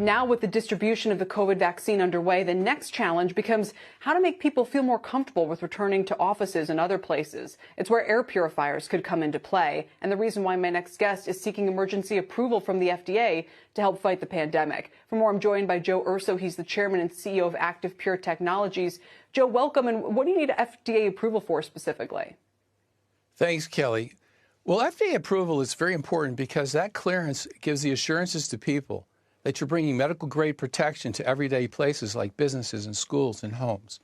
Now, with the distribution of the COVID vaccine underway, the next challenge becomes how to make people feel more comfortable with returning to offices and other places. It's where air purifiers could come into play. And the reason why my next guest is seeking emergency approval from the FDA to help fight the pandemic. For more, I'm joined by Urso. He's the chairman and CEO of Active Pure Technologies. Joe, welcome. And what do you need FDA approval for specifically? Thanks, Kelly. Well, FDA approval is very important because that clearance gives the assurances to people that you're bringing medical-grade protection to everyday places like businesses and schools and homes.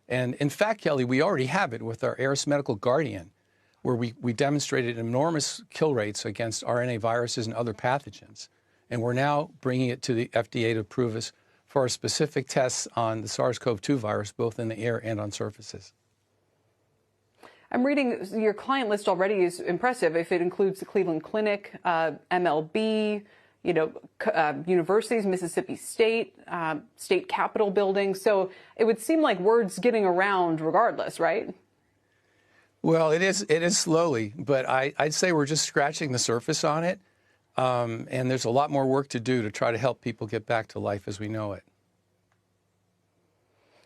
And in fact, Kelly, we already have it with our Aeris Medical Guardian, where we demonstrated enormous kill rates against RNA viruses and other pathogens. And we're now bringing it to the FDA to approve us for our specific tests on the SARS-CoV-2 virus, both in the air and on surfaces. I'm reading your client list already is impressive. If it includes the Cleveland Clinic, MLB, universities, Mississippi State, state capitol buildings. So it would seem like word's getting around regardless, right? Well, it is slowly, but I'd say we're just scratching the surface on it. And there's a lot more work to do to try to help people get back to life as we know it.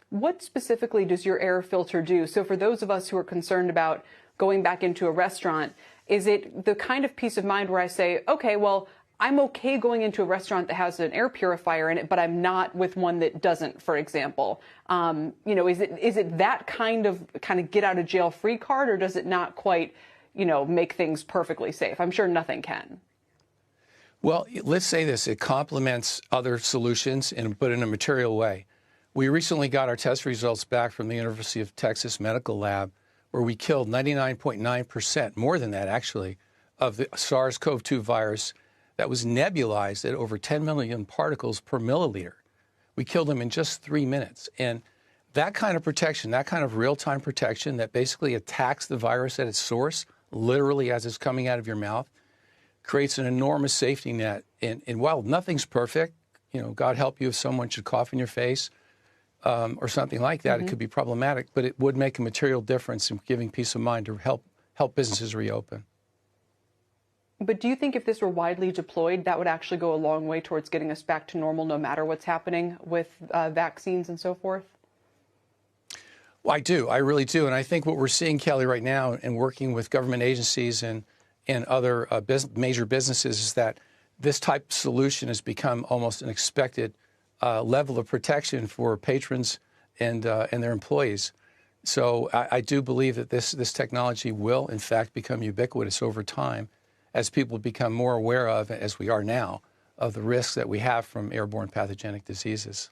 What specifically does your air filter do? So for those of us who are concerned about going back into a restaurant, is it the kind of peace of mind where I say, okay, well, I'm okay going into a restaurant that has an air purifier in it, but I'm not with one that doesn't, for example. Is it that kind of get out of jail free card, or does it not quite, make things perfectly safe? I'm sure nothing can. Well, let's say this, it complements other solutions, but in a material way. We recently got our test results back from the University of Texas Medical Lab, where we killed 99.9%, more than that actually, of the SARS-CoV-2 virus that was nebulized at over 10 million particles per milliliter. We killed them in just 3 minutes. And that kind of protection, that kind of real-time protection that basically attacks the virus at its source, literally as it's coming out of your mouth, creates an enormous safety net. And while nothing's perfect, God help you if someone should cough in your face or something like that, it could be problematic, but it would make a material difference in giving peace of mind to help businesses reopen. But do you think if this were widely deployed, that would actually go a long way towards getting us back to normal, no matter what's happening with vaccines and so forth? Well, I do. I really do. And I think what we're seeing, Kelly, right now, and working with government agencies and other major businesses, is that this type of solution has become almost an expected level of protection for patrons and their employees. So I do believe that this technology will, in fact, become ubiquitous over time, as people become more aware of, as we are now, of the risks that we have from airborne pathogenic diseases.